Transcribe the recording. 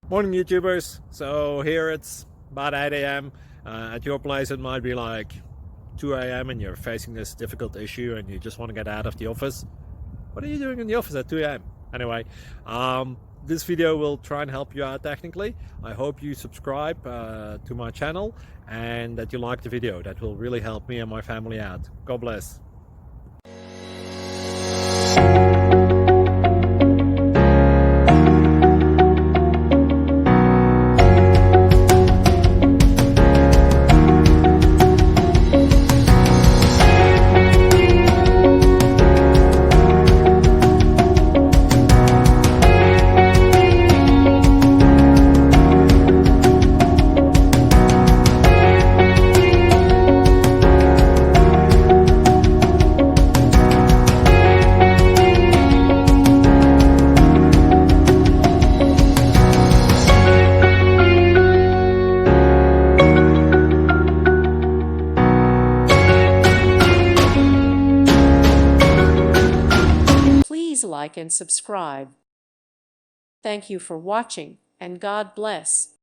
Morning, YouTubers. So here it's about 8 a.m. At your place, it might be like 2 a.m. and you're facing this difficult issue and you just want to get out of the office. What are you doing in the office at 2 a.m.? Anyway, this video will try and help you out technically. I hope you subscribe to my channel and that you like the video. That will really help me and my family out. God bless. Please like and subscribe. Thank you for watching, and God bless.